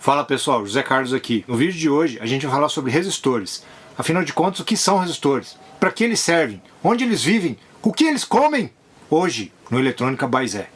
Fala pessoal, José Carlos aqui. No vídeo de hoje a gente vai falar sobre resistores. Afinal de contas, o que são resistores? Para que eles servem? Onde eles vivem? O que eles comem? Hoje, no Eletrônica by Zé.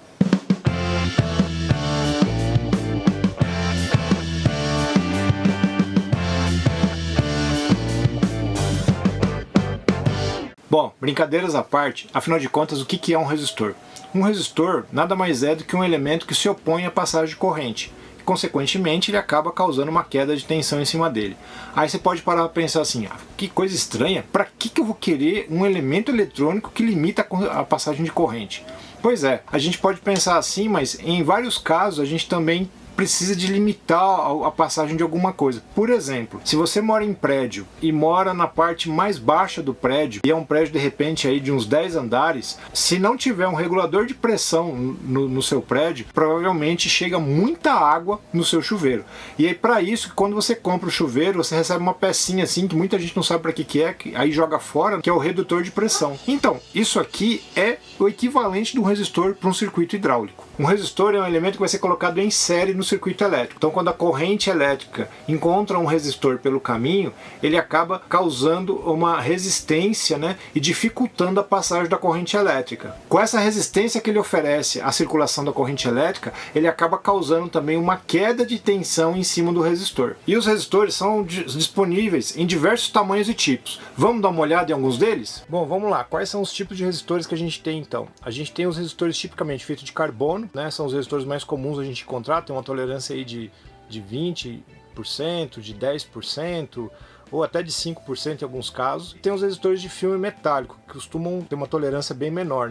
Bom, brincadeiras à parte, afinal de contas, o que é um resistor? Um resistor nada mais é do que um elemento que se opõe à passagem de corrente. E, consequentemente, ele acaba causando uma queda de tensão em cima dele. Aí você pode parar para pensar assim, que coisa estranha, para que eu vou querer um elemento eletrônico que limita a passagem de corrente? Pois é, a gente pode pensar assim, mas em vários casos a gente também precisa de limitar a passagem de alguma coisa. Por exemplo, se você mora em prédio e mora na parte mais baixa do prédio, e é um prédio de repente aí de uns 10 andares, se não tiver um regulador de pressão no seu prédio, provavelmente chega muita água no seu chuveiro. E aí para isso, quando você compra o chuveiro, você recebe uma pecinha assim, que muita gente não sabe para que é, aí joga fora, que é o redutor de pressão. Então, isso aqui é o equivalente de um resistor para um circuito hidráulico. Um resistor é um elemento que vai ser colocado em série no circuito elétrico. Então, quando a corrente elétrica encontra um resistor pelo caminho, ele acaba causando uma resistência, e dificultando a passagem da corrente elétrica. Com essa resistência que ele oferece à circulação da corrente elétrica, ele acaba causando também uma queda de tensão em cima do resistor. E os resistores são disponíveis em diversos tamanhos e tipos. Vamos dar uma olhada em alguns deles? Bom, vamos lá. Quais são os tipos de resistores que a gente tem então? A gente tem os resistores tipicamente feitos de carbono, são os resistores mais comuns a gente encontrar, tem uma tolerância aí de 20%, de 10%, ou até de 5% em alguns casos. Tem os resistores de filme metálico, que costumam ter uma tolerância bem menor,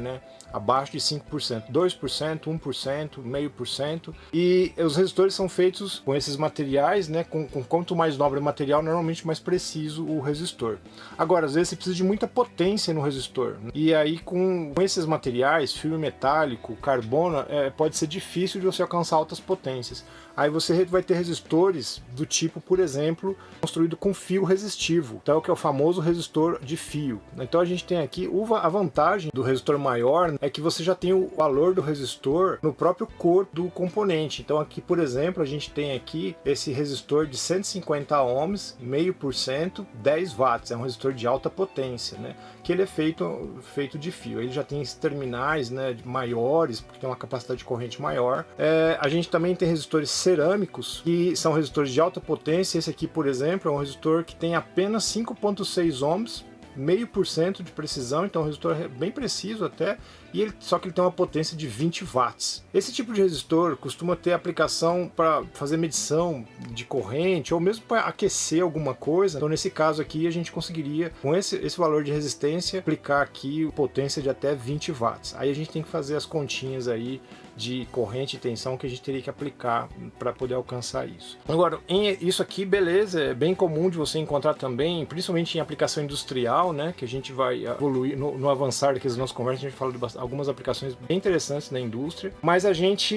abaixo de 5%, 2%, 1%, 0,5%. E os resistores são feitos com esses materiais, com quanto mais nobre o material, normalmente mais preciso o resistor. Agora, às vezes você precisa de muita potência no resistor. E aí com esses materiais, filme metálico, carbono, pode ser difícil de você alcançar altas potências. Aí você vai ter resistores do tipo, por exemplo, construído com fio resistivo, então que é o famoso resistor de fio. Então a gente tem aqui a vantagem do resistor maior é que você já tem o valor do resistor no próprio corpo do componente. Então aqui, por exemplo, a gente tem aqui esse resistor de 150 ohms, 0,5%, 10 watts, é um resistor de alta potência, que ele é feito de fio. Ele já tem esses terminais maiores, porque tem uma capacidade de corrente maior. A gente também tem resistores cerâmicos, que são resistores de alta potência. Esse aqui, por exemplo, é um resistor que tem apenas 5,6 ohms, 0,5% de precisão, então o resistor é bem preciso até, só que ele tem uma potência de 20 watts. Esse tipo de resistor costuma ter aplicação para fazer medição de corrente ou mesmo para aquecer alguma coisa. Então nesse caso aqui a gente conseguiria, com esse valor de resistência, aplicar aqui potência de até 20 watts. Aí a gente tem que fazer as continhas aí de corrente e tensão que a gente teria que aplicar para poder alcançar isso. Agora, isso aqui, beleza, é bem comum de você encontrar também, principalmente em aplicação industrial, que a gente vai evoluir no avançar daqui das nossas conversas. A gente fala de algumas aplicações bem interessantes na indústria, mas a gente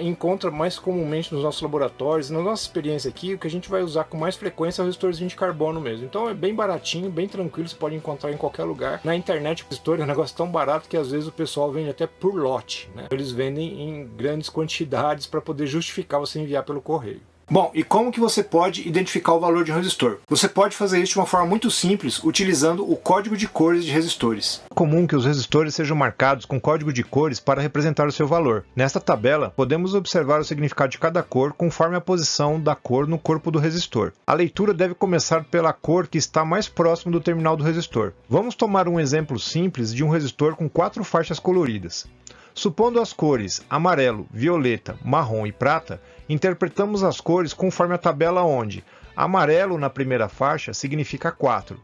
encontra mais comumente nos nossos laboratórios, na nossa experiência aqui, o que a gente vai usar com mais frequência é o resistorzinho de carbono mesmo. Então é bem baratinho, bem tranquilo, você pode encontrar em qualquer lugar. Na internet, o resistor é um negócio tão barato que às vezes o pessoal vende até por lote, Eles vendem em grandes quantidades para poder justificar você enviar pelo correio. Bom, e como que você pode identificar o valor de um resistor? Você pode fazer isso de uma forma muito simples, utilizando o código de cores de resistores. É comum que os resistores sejam marcados com código de cores para representar o seu valor. Nesta tabela, podemos observar o significado de cada cor conforme a posição da cor no corpo do resistor. A leitura deve começar pela cor que está mais próximo do terminal do resistor. Vamos tomar um exemplo simples de um resistor com 4 faixas coloridas. Supondo as cores amarelo, violeta, marrom e prata, interpretamos as cores conforme a tabela onde amarelo na primeira faixa significa 4,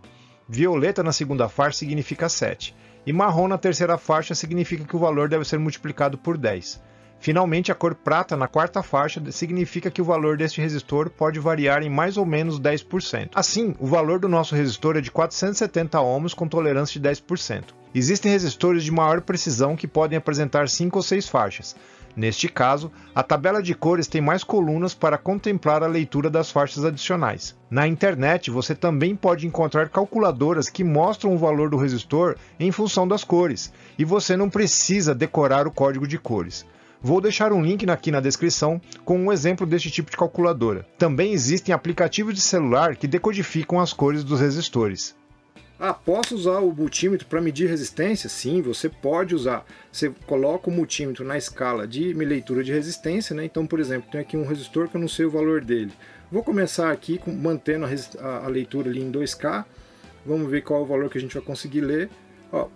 violeta na segunda faixa significa 7 e marrom na terceira faixa significa que o valor deve ser multiplicado por 10. Finalmente, a cor prata na quarta faixa significa que o valor deste resistor pode variar em mais ou menos 10%. Assim, o valor do nosso resistor é de 470 ohms com tolerância de 10%. Existem resistores de maior precisão que podem apresentar 5 ou 6 faixas. Neste caso, a tabela de cores tem mais colunas para contemplar a leitura das faixas adicionais. Na internet, você também pode encontrar calculadoras que mostram o valor do resistor em função das cores, e você não precisa decorar o código de cores. Vou deixar um link aqui na descrição com um exemplo deste tipo de calculadora. Também existem aplicativos de celular que decodificam as cores dos resistores. Posso usar o multímetro para medir resistência? Sim, você pode usar. Você coloca o multímetro na escala de leitura de resistência, né? Então, por exemplo, tem aqui um resistor que eu não sei o valor dele. Vou começar aqui mantendo a leitura ali em 2K. Vamos ver qual é o valor que a gente vai conseguir ler.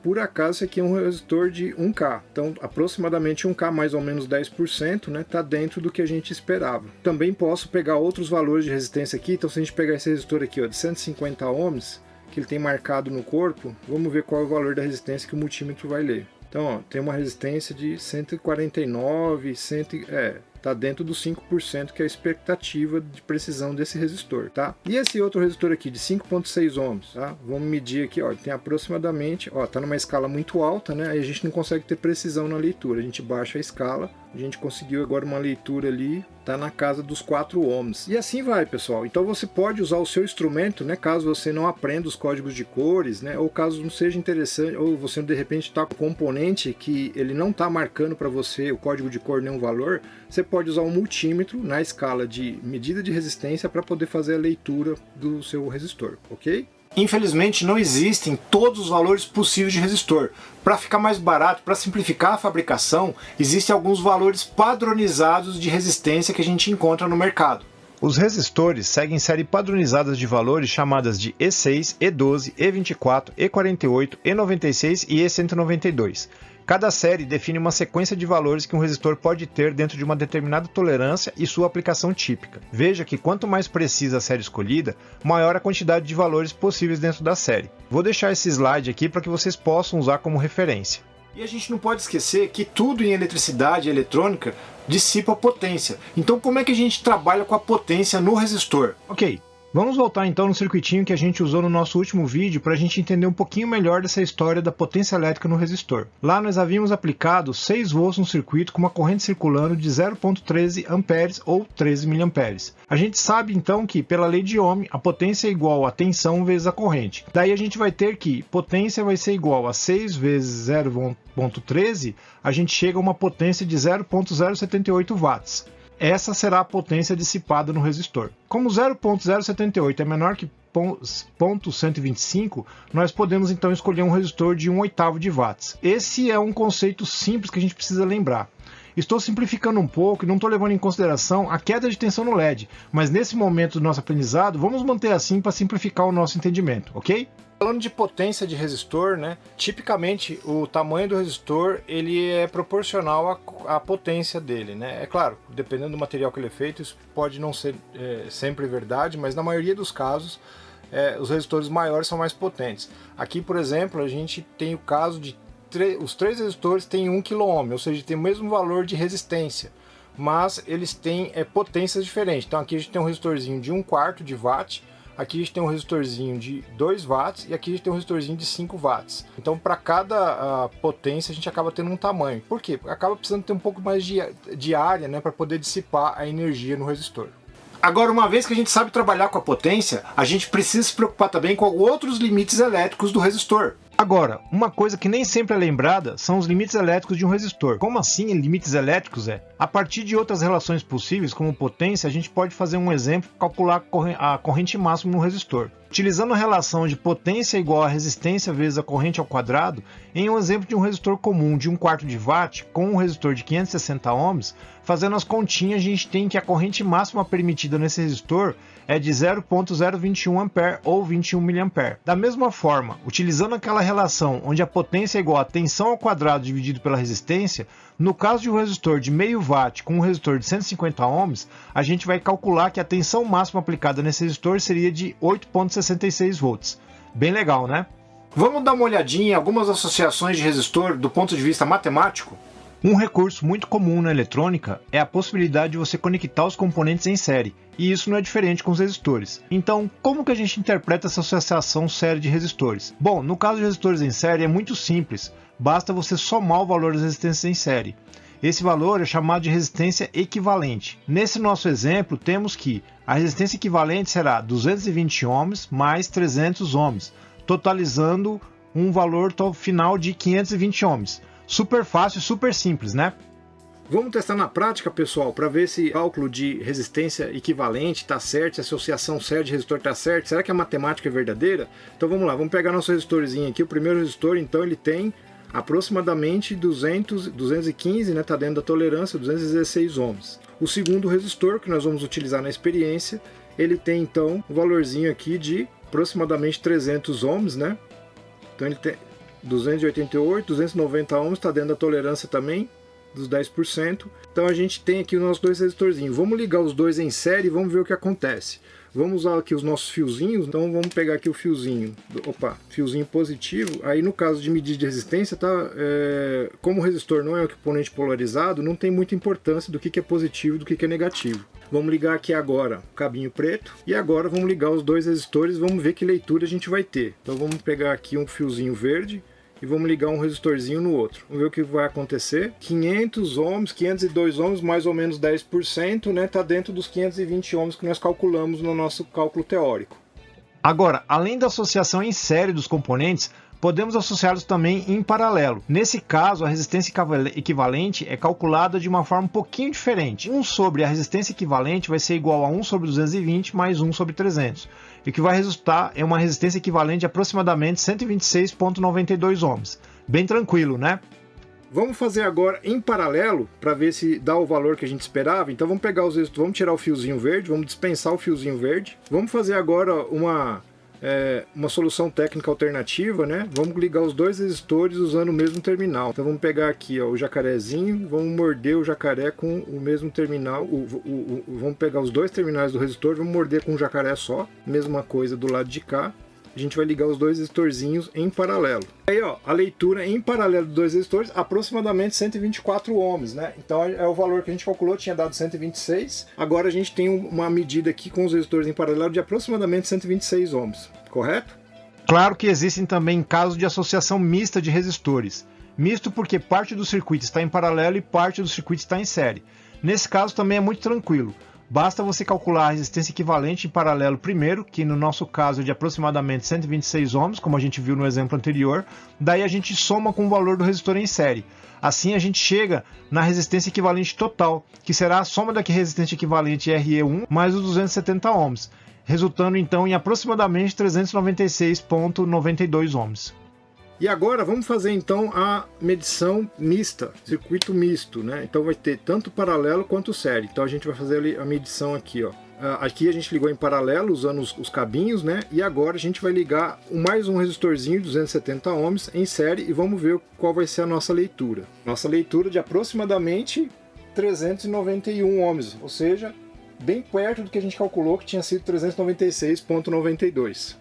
Por acaso, esse aqui é um resistor de 1K. Então, aproximadamente 1K, mais ou menos 10%, né? Está dentro do que a gente esperava. Também posso pegar outros valores de resistência aqui. Então, se a gente pegar esse resistor aqui, de 150 ohms, que ele tem marcado no corpo, vamos ver qual é o valor da resistência que o multímetro vai ler. Então, tem uma resistência de 149, está dentro dos 5%, que é a expectativa de precisão desse resistor, tá? E esse outro resistor aqui, de 5.6 ohms, tá? Vamos medir aqui, tem aproximadamente, está numa escala muito alta, né? Aí a gente não consegue ter precisão na leitura, a gente baixa a escala, a gente conseguiu agora uma leitura ali, tá na casa dos 4 ohms. E assim vai, pessoal. Então você pode usar o seu instrumento, né? Caso você não aprenda os códigos de cores, né? Ou caso não seja interessante, ou você de repente está com um componente que ele não está marcando para você o código de cor nenhum valor, você pode usar um multímetro na escala de medida de resistência para poder fazer a leitura do seu resistor, ok? Infelizmente não existem todos os valores possíveis de resistor. Para ficar mais barato, para simplificar a fabricação, existem alguns valores padronizados de resistência que a gente encontra no mercado. Os resistores seguem série padronizadas de valores chamadas de E6, E12, E24, E48, E96 e E192. Cada série define uma sequência de valores que um resistor pode ter dentro de uma determinada tolerância e sua aplicação típica. Veja que quanto mais precisa a série escolhida, maior a quantidade de valores possíveis dentro da série. Vou deixar esse slide aqui para que vocês possam usar como referência. E a gente não pode esquecer que tudo em eletricidade e eletrônica dissipa potência. Então como é que a gente trabalha com a potência no resistor? Ok. Vamos voltar então no circuitinho que a gente usou no nosso último vídeo para a gente entender um pouquinho melhor dessa história da potência elétrica no resistor. Lá nós havíamos aplicado 6 volts no circuito com uma corrente circulando de 0,13 amperes ou 13 miliamperes. A gente sabe então que, pela lei de Ohm, a potência é igual a tensão vezes a corrente. Daí a gente vai ter que potência vai ser igual a 6 vezes 0,13, a gente chega a uma potência de 0,078 watts. Essa será a potência dissipada no resistor. Como 0,078 é menor que 0,125, nós podemos então escolher um resistor de 1/8 de watts. Esse é um conceito simples que a gente precisa lembrar. Estou simplificando um pouco e não estou levando em consideração a queda de tensão no LED, mas nesse momento do nosso aprendizado, vamos manter assim para simplificar o nosso entendimento, ok? Falando de potência de resistor, né? Tipicamente o tamanho do resistor ele é proporcional à potência dele, né? É claro, dependendo do material que ele é feito, isso pode não ser sempre verdade, mas na maioria dos casos os resistores maiores são mais potentes. Aqui, por exemplo, a gente tem o caso de os 3 resistores têm 1 kΩ, ou seja, tem o mesmo valor de resistência, mas eles têm potências diferentes. Então aqui a gente tem um resistorzinho de 1/4 de watt, aqui a gente tem um resistorzinho de 2 watts e aqui a gente tem um resistorzinho de 5 watts. Então para cada potência a gente acaba tendo um tamanho. Por quê? Porque acaba precisando ter um pouco mais de área, né, para poder dissipar a energia no resistor. Agora, uma vez que a gente sabe trabalhar com a potência, a gente precisa se preocupar também com outros limites elétricos do resistor. Agora, uma coisa que nem sempre é lembrada são os limites elétricos de um resistor. Como assim limites elétricos? A partir de outras relações possíveis, como potência, a gente pode fazer um exemplo e calcular a corrente máxima no resistor. Utilizando a relação de potência igual a resistência vezes a corrente ao quadrado, em um exemplo de um resistor comum de 1/4 de watt com um resistor de 560 ohms, fazendo as continhas a gente tem que a corrente máxima permitida nesse resistor é de 0,021 ampere ou 21 miliampere. Da mesma forma, utilizando aquela relação onde a potência é igual a tensão ao quadrado dividido pela resistência, no caso de um resistor de meio watt com um resistor de 150 ohms, a gente vai calcular que a tensão máxima aplicada nesse resistor seria de 8,66 volts. Bem legal, né? Vamos dar uma olhadinha em algumas associações de resistor do ponto de vista matemático? Um recurso muito comum na eletrônica é a possibilidade de você conectar os componentes em série, e isso não é diferente com os resistores. Então, como que a gente interpreta essa associação série de resistores? Bom, no caso de resistores em série é muito simples, basta você somar o valor das resistências em série. Esse valor é chamado de resistência equivalente. Nesse nosso exemplo, temos que a resistência equivalente será 220 ohms mais 300 ohms, totalizando um valor final de 520 ohms. Super fácil e super simples, né? Vamos testar na prática, pessoal, para ver se o cálculo de resistência equivalente está certo, se a associação certa de resistor está certa, será que a matemática é verdadeira? Então vamos lá, vamos pegar nosso resistorzinho aqui. O primeiro resistor, então, ele tem aproximadamente 215, né, está dentro da tolerância, 216 ohms. O segundo resistor, que nós vamos utilizar na experiência, ele tem então um valorzinho aqui de aproximadamente 300 ohms, né? Então ele tem 288, 290 ohms, está dentro da tolerância também, dos 10%. Então a gente tem aqui os nossos dois resistorzinhos. Vamos ligar os dois em série e vamos ver o que acontece. Vamos usar aqui os nossos fiozinhos. Então vamos pegar aqui o fiozinho, fiozinho positivo. Aí no caso de medida de resistência, tá? Como o resistor não é um componente polarizado, não tem muita importância do que é positivo e do que é negativo. Vamos ligar aqui agora o cabinho preto e agora vamos ligar os dois resistores e vamos ver que leitura a gente vai ter. Então vamos pegar aqui um fiozinho verde e vamos ligar um resistorzinho no outro. Vamos ver o que vai acontecer. 500 ohms, 502 ohms, mais ou menos 10%, né? Tá dentro dos 520 ohms que nós calculamos no nosso cálculo teórico. Agora, além da associação em série dos componentes, podemos associá-los também em paralelo. Nesse caso, a resistência equivalente é calculada de uma forma um pouquinho diferente. 1 sobre a resistência equivalente vai ser igual a 1 sobre 220 mais 1 sobre 300. E o que vai resultar é uma resistência equivalente de aproximadamente 126,92 ohms. Bem tranquilo, né? Vamos fazer agora em paralelo para ver se dá o valor que a gente esperava. Então vamos pegar vamos tirar o fiozinho verde, vamos dispensar o fiozinho verde. Vamos fazer agora uma solução técnica alternativa, né? Vamos ligar os dois resistores usando o mesmo terminal. Então vamos pegar aqui, ó, o jacarezinho, vamos morder o jacaré com o mesmo terminal. Vamos pegar os dois terminais do resistor, vamos morder com um jacaré só. Mesma coisa do lado de cá. A gente vai ligar os dois resistorzinhos em paralelo. Aí, ó, a leitura em paralelo dos dois resistores, aproximadamente 124 ohms, né? Então é o valor que a gente calculou, tinha dado 126. Agora a gente tem uma medida aqui com os resistores em paralelo de aproximadamente 126 ohms, correto? Claro que existem também casos de associação mista de resistores. Misto porque parte do circuito está em paralelo e parte do circuito está em série. Nesse caso também é muito tranquilo. Basta você calcular a resistência equivalente em paralelo primeiro, que no nosso caso é de aproximadamente 126 ohms, como a gente viu no exemplo anterior. Daí a gente soma com o valor do resistor em série. Assim a gente chega na resistência equivalente total, que será a soma da resistência equivalente RE1 mais os 270 ohms, resultando então em aproximadamente 396,92 ohms. E agora vamos fazer então a medição mista, circuito misto, né? Então vai ter tanto paralelo quanto série. Então a gente vai fazer a medição aqui, ó. Aqui a gente ligou em paralelo usando os cabinhos, né? E agora a gente vai ligar mais um resistorzinho de 270 ohms em série e vamos ver qual vai ser a nossa leitura. Nossa leitura de aproximadamente 391 ohms, ou seja, bem perto do que a gente calculou, que tinha sido 396,92.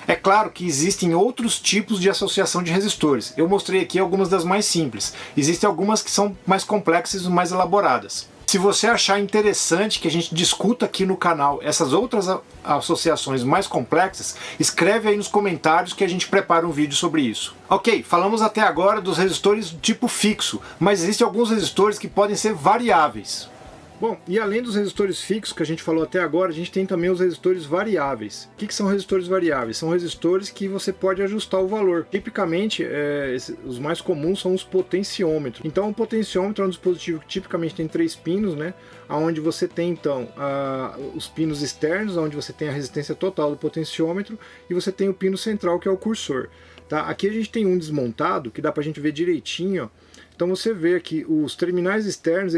É claro que existem outros tipos de associação de resistores. Eu mostrei aqui algumas das mais simples. Existem algumas que são mais complexas e mais elaboradas. Se você achar interessante que a gente discuta aqui no canal essas outras associações mais complexas, escreve aí nos comentários que a gente prepara um vídeo sobre isso. Ok, falamos até agora dos resistores do tipo fixo, mas existem alguns resistores que podem ser variáveis. Bom, e além dos resistores fixos que a gente falou até agora, a gente tem também os resistores variáveis. O que são resistores variáveis? São resistores que você pode ajustar o valor. Tipicamente, os mais comuns são os potenciômetros. Então, um potenciômetro é um dispositivo que tipicamente tem 3 pinos, né? Onde você tem, então, os pinos externos, onde você tem a resistência total do potenciômetro, e você tem o pino central, que é o cursor. Tá? Aqui a gente tem um desmontado, que dá pra gente ver direitinho, ó. Então você vê que os terminais externos,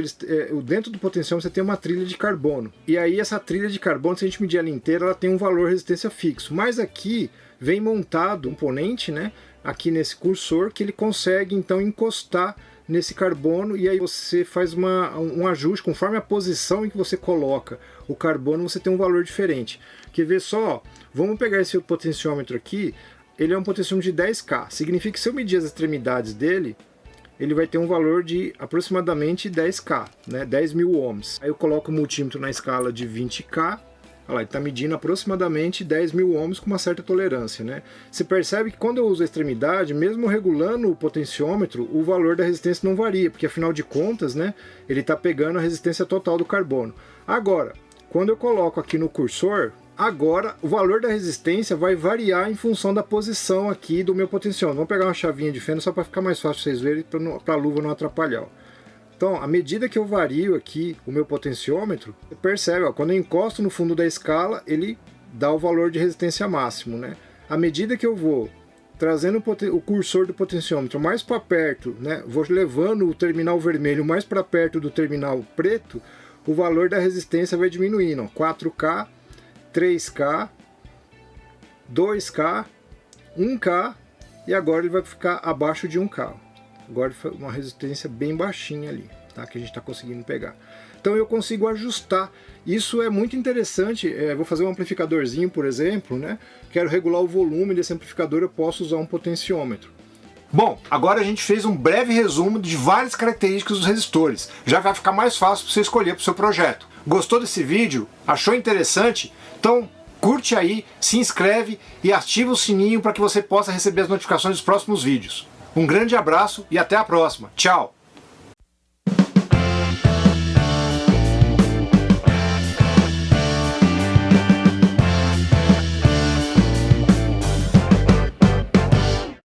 dentro do potenciômetro você tem uma trilha de carbono. E aí essa trilha de carbono, se a gente medir ela inteira, ela tem um valor de resistência fixo. Mas aqui vem montado um componente, né, aqui nesse cursor, que ele consegue então encostar nesse carbono, e aí você faz um ajuste, conforme a posição em que você coloca o carbono, você tem um valor diferente. Quer ver só? Vamos pegar esse potenciômetro aqui, ele é um potenciômetro de 10K. Significa que se eu medir as extremidades dele, ele vai ter um valor de aproximadamente 10K, né? 10.000 ohms. Aí eu coloco o multímetro na escala de 20K, olha lá, ele está medindo aproximadamente 10.000 ohms com uma certa tolerância, né? Você percebe que quando eu uso a extremidade, mesmo regulando o potenciômetro, o valor da resistência não varia, porque afinal de contas, né, ele está pegando a resistência total do carbono. Agora, quando eu coloco aqui no cursor, agora o valor da resistência vai variar em função da posição aqui do meu potenciômetro. Vamos pegar uma chavinha de fenda só para ficar mais fácil vocês verem, para a luva não atrapalhar. Ó. Então, à medida que eu vario aqui o meu potenciômetro, você percebe, ó, quando eu encosto no fundo da escala, ele dá o valor de resistência máximo, né? À medida que eu vou trazendo o cursor do potenciômetro mais para perto, né? Vou levando o terminal vermelho mais para perto do terminal preto, o valor da resistência vai diminuindo, ó, 4K, 3K, 2K, 1K, e agora ele vai ficar abaixo de 1K. Agora foi uma resistência bem baixinha ali, tá? Que a gente está conseguindo pegar. Então eu consigo ajustar. Isso é muito interessante. Vou fazer um amplificadorzinho, por exemplo, né? Quero regular o volume desse amplificador, eu posso usar um potenciômetro. Bom, agora a gente fez um breve resumo de várias características dos resistores. Já vai ficar mais fácil para você escolher para o seu projeto. Gostou desse vídeo? Achou interessante? Então curte aí, se inscreve e ativa o sininho para que você possa receber as notificações dos próximos vídeos. Um grande abraço e até a próxima. Tchau!